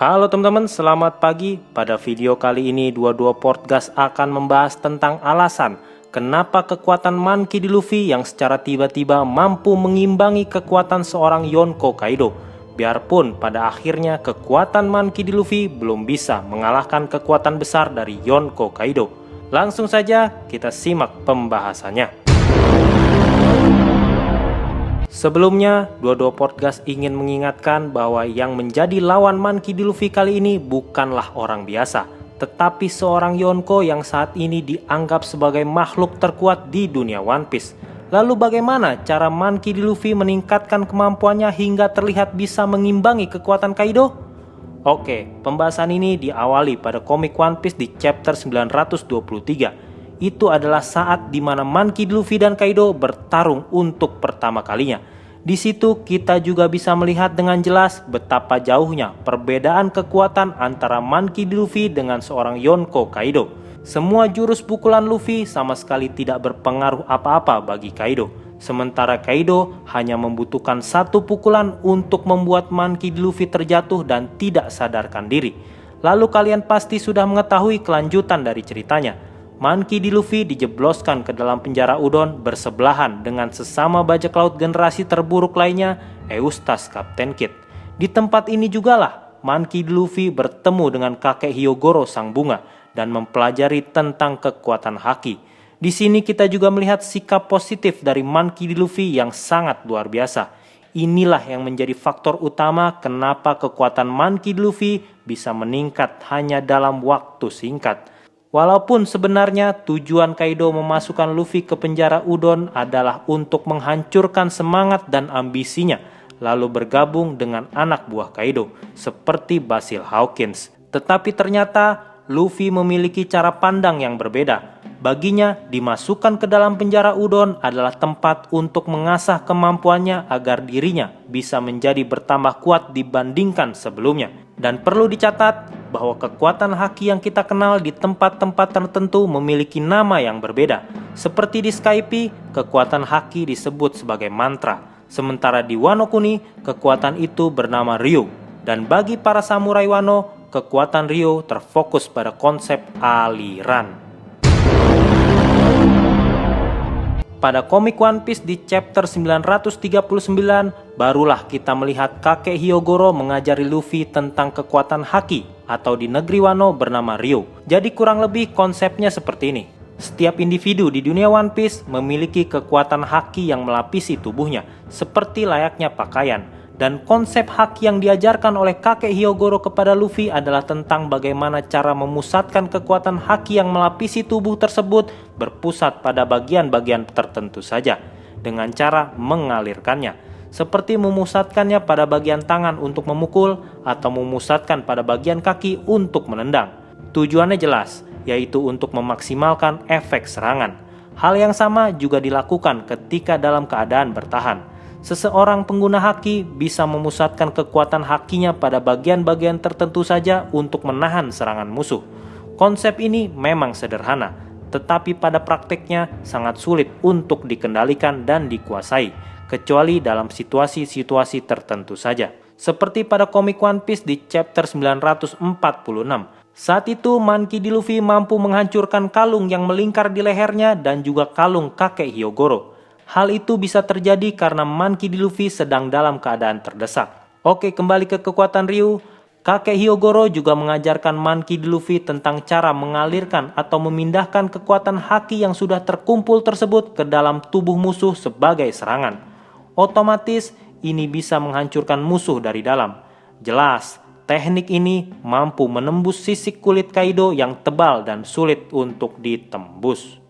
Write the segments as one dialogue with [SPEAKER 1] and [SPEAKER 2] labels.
[SPEAKER 1] Halo teman-teman, selamat pagi. Pada video kali ini 22 Podcast akan membahas tentang alasan kenapa kekuatan Monkey D. Luffy yang secara tiba-tiba mampu mengimbangi kekuatan seorang Yonko Kaido. Biarpun pada akhirnya kekuatan Monkey D. Luffy belum bisa mengalahkan kekuatan besar dari Yonko Kaido. Langsung saja kita simak pembahasannya. Sebelumnya, 22 Podcast ingin mengingatkan bahwa yang menjadi lawan Monkey D. Luffy kali ini bukanlah orang biasa, tetapi seorang Yonko yang saat ini dianggap sebagai makhluk terkuat di dunia One Piece. Lalu bagaimana cara Monkey D. Luffy meningkatkan kemampuannya hingga terlihat bisa mengimbangi kekuatan Kaido? Oke, pembahasan ini diawali pada komik One Piece di chapter 923. Itu adalah saat di mana Monkey D. Luffy dan Kaido bertarung untuk pertama kalinya. Di situ kita juga bisa melihat dengan jelas betapa jauhnya perbedaan kekuatan antara Monkey D. Luffy dengan seorang Yonko Kaido. Semua jurus pukulan Luffy sama sekali tidak berpengaruh apa-apa bagi Kaido. Sementara Kaido hanya membutuhkan satu pukulan untuk membuat Monkey D. Luffy terjatuh dan tidak sadarkan diri. Lalu kalian pasti sudah mengetahui kelanjutan dari ceritanya. Monkey D. Luffy dijebloskan ke dalam penjara Udon bersebelahan dengan sesama bajak laut generasi terburuk lainnya, Eustace Captain Kid. Di tempat ini jugalah Monkey D. Luffy bertemu dengan kakek Hyogoro Sang Bunga dan mempelajari tentang kekuatan haki. Di sini kita juga melihat sikap positif dari Monkey D. Luffy yang sangat luar biasa. Inilah yang menjadi faktor utama kenapa kekuatan Monkey D. Luffy bisa meningkat hanya dalam waktu singkat. Walaupun sebenarnya tujuan Kaido memasukkan Luffy ke penjara Udon adalah untuk menghancurkan semangat dan ambisinya, lalu bergabung dengan anak buah Kaido, seperti Basil Hawkins. Tetapi ternyata Luffy memiliki cara pandang yang berbeda. Baginya, dimasukkan ke dalam penjara Udon adalah tempat untuk mengasah kemampuannya agar dirinya bisa menjadi bertambah kuat dibandingkan sebelumnya. Dan perlu dicatat bahwa kekuatan haki yang kita kenal di tempat-tempat tertentu memiliki nama yang berbeda. Seperti di Skype, kekuatan haki disebut sebagai mantra. Sementara di Wano Kuni, kekuatan itu bernama Ryo. Dan bagi para samurai Wano, kekuatan Ryo terfokus pada konsep aliran. Pada komik One Piece di chapter 939, barulah kita melihat kakek Hyogoro mengajari Luffy tentang kekuatan haki atau di negeri Wano bernama Ryo. Jadi kurang lebih konsepnya seperti ini. Setiap individu di dunia One Piece memiliki kekuatan haki yang melapisi tubuhnya, seperti layaknya pakaian. Dan konsep haki yang diajarkan oleh kakek Hyogoro kepada Luffy adalah tentang bagaimana cara memusatkan kekuatan haki yang melapisi tubuh tersebut berpusat pada bagian-bagian tertentu saja, dengan cara mengalirkannya. Seperti memusatkannya pada bagian tangan untuk memukul atau memusatkan pada bagian kaki untuk menendang. Tujuannya jelas, yaitu untuk memaksimalkan efek serangan. Hal yang sama juga dilakukan ketika dalam keadaan bertahan. Seseorang pengguna haki bisa memusatkan kekuatan hakinya pada bagian-bagian tertentu saja untuk menahan serangan musuh. Konsep ini memang sederhana, tetapi pada prakteknya sangat sulit untuk dikendalikan dan dikuasai, kecuali dalam situasi-situasi tertentu saja. Seperti pada komik One Piece di chapter 946. Saat itu Monkey D. Luffy mampu menghancurkan kalung yang melingkar di lehernya dan juga kalung kakek Hyogoro. Hal itu bisa terjadi karena Monkey D. Luffy sedang dalam keadaan terdesak. Oke, kembali ke kekuatan Ryu. Kakek Hyogoro juga mengajarkan Monkey D. Luffy tentang cara mengalirkan atau memindahkan kekuatan haki yang sudah terkumpul tersebut ke dalam tubuh musuh sebagai serangan. Otomatis ini bisa menghancurkan musuh dari dalam. Jelas, teknik ini mampu menembus sisik kulit Kaido yang tebal dan sulit untuk ditembus.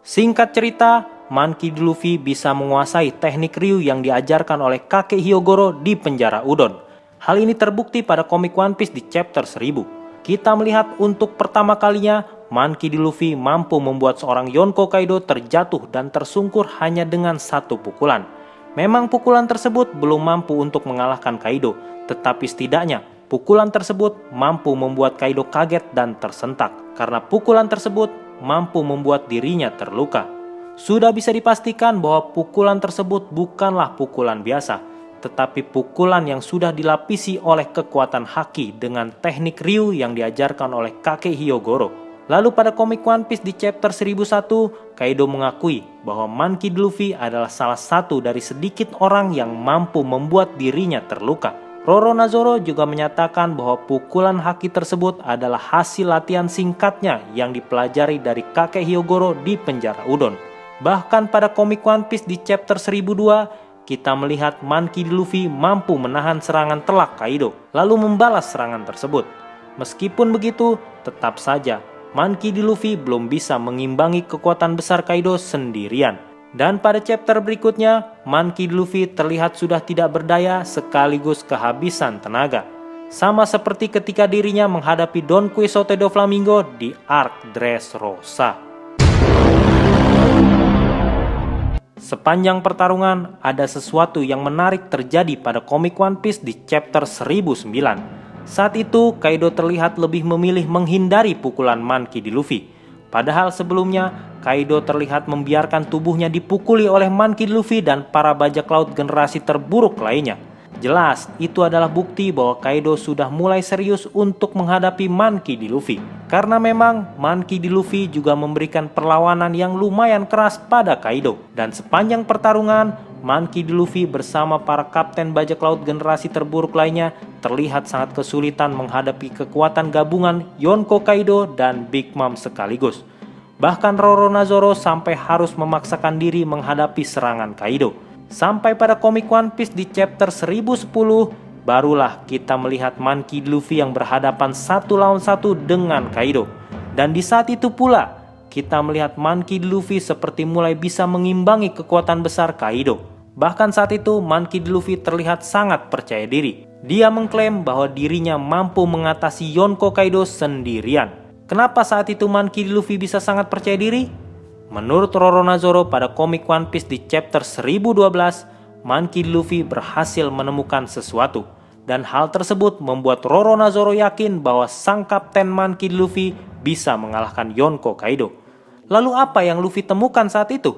[SPEAKER 1] Singkat cerita, Monkey D. Luffy bisa menguasai teknik Ryu yang diajarkan oleh kakek Hyogoro di penjara Udon. Hal ini terbukti pada komik One Piece di chapter 1000. Kita melihat untuk pertama kalinya, Monkey D. Luffy mampu membuat seorang Yonko Kaido terjatuh dan tersungkur hanya dengan satu pukulan. Memang pukulan tersebut belum mampu untuk mengalahkan Kaido, tetapi setidaknya pukulan tersebut mampu membuat Kaido kaget dan tersentak, karena pukulan tersebut mampu membuat dirinya terluka. Sudah bisa dipastikan bahwa pukulan tersebut bukanlah pukulan biasa, tetapi pukulan yang sudah dilapisi oleh kekuatan haki dengan teknik Ryu yang diajarkan oleh kakek Hyogoro. Lalu pada komik One Piece di chapter 1001, Kaido mengakui bahwa Monkey D. Luffy adalah salah satu dari sedikit orang yang mampu membuat dirinya terluka. Roronoa juga menyatakan bahwa pukulan haki tersebut adalah hasil latihan singkatnya yang dipelajari dari kakek Hyogoro di penjara Udon. Bahkan pada komik One Piece di chapter 1002, kita melihat Monkey D. Luffy mampu menahan serangan telak Kaido, lalu membalas serangan tersebut. Meskipun begitu, tetap saja Monkey D. Luffy belum bisa mengimbangi kekuatan besar Kaido sendirian. Dan pada chapter berikutnya, Monkey D. Luffy terlihat sudah tidak berdaya sekaligus kehabisan tenaga. Sama seperti ketika dirinya menghadapi Don Quixote do Flamingo di arc Dressrosa. Sepanjang pertarungan, ada sesuatu yang menarik terjadi pada komik One Piece di chapter 1009. Saat itu, Kaido terlihat lebih memilih menghindari pukulan Monkey D. Luffy. Padahal sebelumnya, Kaido terlihat membiarkan tubuhnya dipukuli oleh Monkey D. Luffy dan para bajak laut generasi terburuk lainnya. Jelas, itu adalah bukti bahwa Kaido sudah mulai serius untuk menghadapi Monkey D. Luffy. Karena memang Monkey D. Luffy juga memberikan perlawanan yang lumayan keras pada Kaido. Dan sepanjang pertarungan, Monkey D. Luffy bersama para kapten bajak laut generasi terburuk lainnya terlihat sangat kesulitan menghadapi kekuatan gabungan Yonko Kaido dan Big Mom sekaligus. Bahkan Roronoa sampai harus memaksakan diri menghadapi serangan Kaido. Sampai pada komik One Piece di chapter 1010, barulah kita melihat Monkey D. Luffy yang berhadapan 1 lawan 1 dengan Kaido. Dan di saat itu pula, kita melihat Monkey D. Luffy seperti mulai bisa mengimbangi kekuatan besar Kaido. Bahkan saat itu Monkey D. Luffy terlihat sangat percaya diri. Dia mengklaim bahwa dirinya mampu mengatasi Yonko Kaido sendirian. Kenapa saat itu Monkey D. Luffy bisa sangat percaya diri? Menurut Roronoa pada komik One Piece di chapter 1012, Monkey D. Luffy berhasil menemukan sesuatu. Dan hal tersebut membuat Roronoa yakin bahwa sang kapten Monkey D. Luffy bisa mengalahkan Yonko Kaido. Lalu apa yang Luffy temukan saat itu?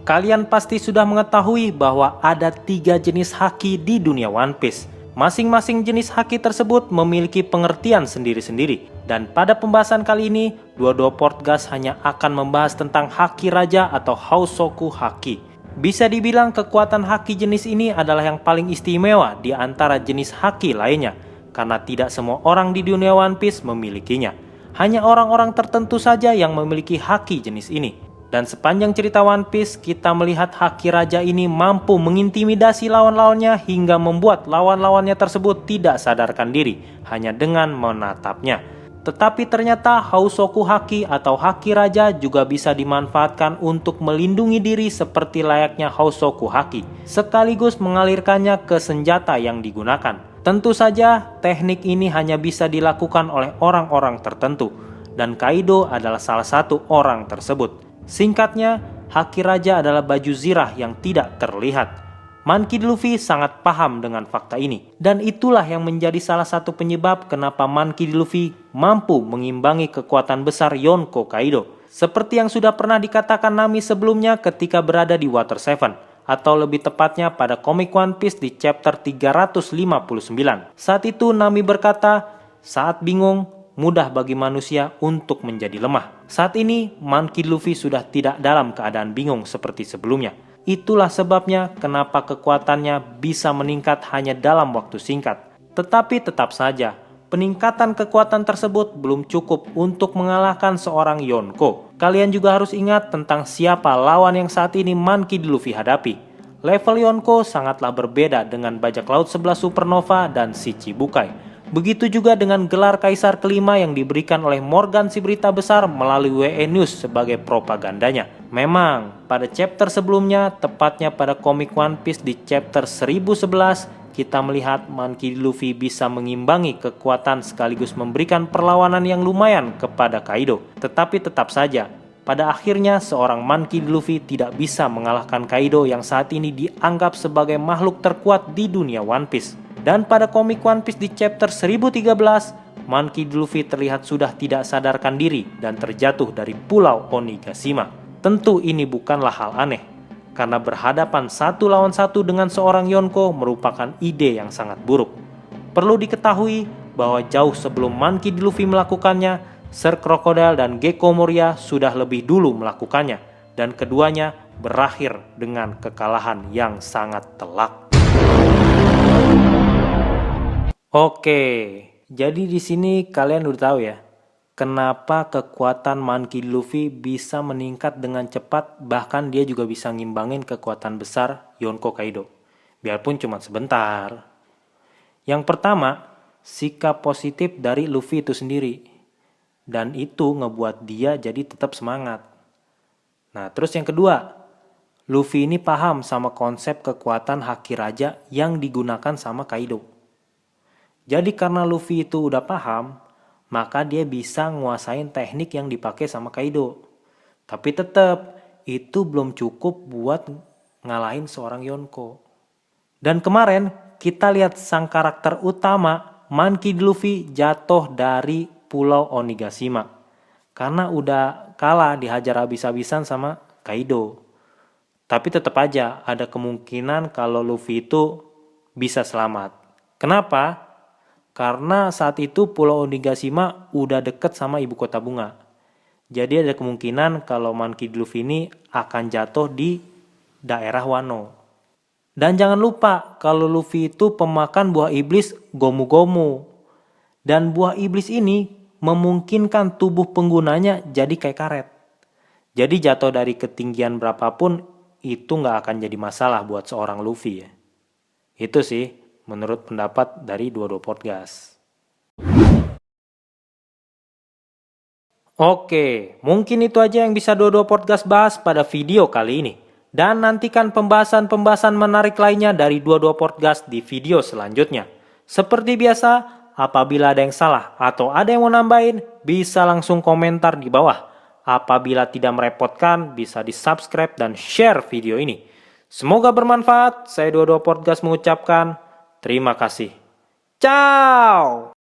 [SPEAKER 1] Kalian pasti sudah mengetahui bahwa ada 3 jenis haki di dunia One Piece. Masing-masing jenis haki tersebut memiliki pengertian sendiri-sendiri. Dan pada pembahasan kali ini, dua podcast hanya akan membahas tentang haki raja atau Housoku Haki. Bisa dibilang kekuatan haki jenis ini adalah yang paling istimewa di antara jenis haki lainnya. Karena tidak semua orang di dunia One Piece memilikinya. Hanya orang-orang tertentu saja yang memiliki haki jenis ini. Dan sepanjang cerita One Piece, kita melihat haki raja ini mampu mengintimidasi lawan-lawannya hingga membuat lawan-lawannya tersebut tidak sadarkan diri hanya dengan menatapnya. Tetapi ternyata Housoku Haki atau haki raja juga bisa dimanfaatkan untuk melindungi diri seperti layaknya Housoku Haki, sekaligus mengalirkannya ke senjata yang digunakan. Tentu saja teknik ini hanya bisa dilakukan oleh orang-orang tertentu, dan Kaido adalah salah satu orang tersebut. Singkatnya, haki raja adalah baju zirah yang tidak terlihat. Monkey D. Luffy sangat paham dengan fakta ini, dan itulah yang menjadi salah satu penyebab kenapa Monkey D. Luffy mampu mengimbangi kekuatan besar Yonko Kaido. Seperti yang sudah pernah dikatakan Nami sebelumnya ketika berada di Water 7, atau lebih tepatnya pada komik One Piece di chapter 359. Saat itu Nami berkata, saat bingung, mudah bagi manusia untuk menjadi lemah. Saat ini, Monkey D. Luffy sudah tidak dalam keadaan bingung seperti sebelumnya. Itulah sebabnya kenapa kekuatannya bisa meningkat hanya dalam waktu singkat. Tetapi tetap saja, peningkatan kekuatan tersebut belum cukup untuk mengalahkan seorang Yonko. Kalian juga harus ingat tentang siapa lawan yang saat ini Monkey D. Luffy hadapi. Level Yonko sangatlah berbeda dengan bajak laut 11 Supernova dan Shichibukai. Begitu juga dengan gelar Kaisar kelima yang diberikan oleh Morgan si Berita Besar melalui WE News sebagai propagandanya. Memang, pada chapter sebelumnya, tepatnya pada komik One Piece di chapter 1011, kita melihat Monkey D. Luffy bisa mengimbangi kekuatan sekaligus memberikan perlawanan yang lumayan kepada Kaido. Tetapi tetap saja, pada akhirnya seorang Monkey D. Luffy tidak bisa mengalahkan Kaido yang saat ini dianggap sebagai makhluk terkuat di dunia One Piece. Dan pada komik One Piece di chapter 1013, Monkey D. Luffy terlihat sudah tidak sadarkan diri dan terjatuh dari pulau Onigashima. Tentu ini bukanlah hal aneh. karena berhadapan satu lawan satu dengan seorang Yonko merupakan ide yang sangat buruk. Perlu diketahui bahwa jauh sebelum Monkey D. Luffy melakukannya, Sir Crocodile dan Gekko Moria sudah lebih dulu melakukannya, dan keduanya berakhir dengan kekalahan yang sangat telak. Oke, jadi di sini kalian udah tahu ya, kenapa kekuatan Monkey D. Luffy bisa meningkat dengan cepat, bahkan dia juga bisa ngimbangin kekuatan besar Yonko Kaido, biarpun cuma sebentar. Yang pertama, sikap positif dari Luffy itu sendiri, dan itu ngebuat dia jadi tetap semangat. Nah, terus yang kedua, Luffy ini paham sama konsep kekuatan Haki Raja yang digunakan sama Kaido. Jadi karena Luffy itu udah paham, maka dia bisa nguasain teknik yang dipakai sama Kaido. Tapi tetap, itu belum cukup buat ngalahin seorang Yonko. Dan kemarin, kita lihat sang karakter utama, Monkey D. Luffy jatuh dari Pulau Onigashima. Karena udah kalah dihajar habis-habisan sama Kaido. Tapi tetap aja ada kemungkinan kalau Luffy itu bisa selamat. Kenapa? Karena saat itu Pulau Onigashima udah deket sama ibu kota bunga. Jadi ada kemungkinan kalau Monkey D. Luffy ini akan jatuh di daerah Wano. Dan jangan lupa kalau Luffy itu pemakan buah iblis Gomu Gomu. Dan buah iblis ini memungkinkan tubuh penggunanya jadi kayak karet. Jadi jatuh dari ketinggian berapapun itu nggak akan jadi masalah buat seorang Luffy ya. Itu sih menurut pendapat dari Dua Podcast. Oke, mungkin itu aja yang bisa Dua Podcast bahas pada video kali ini. Dan nantikan pembahasan-pembahasan menarik lainnya dari Dua Podcast di video selanjutnya. Seperti biasa, apabila ada yang salah atau ada yang mau nambahin, bisa langsung komentar di bawah. Apabila tidak merepotkan, bisa di-subscribe dan share video ini. Semoga bermanfaat. Saya Dua Podcast mengucapkan terima kasih. Ciao!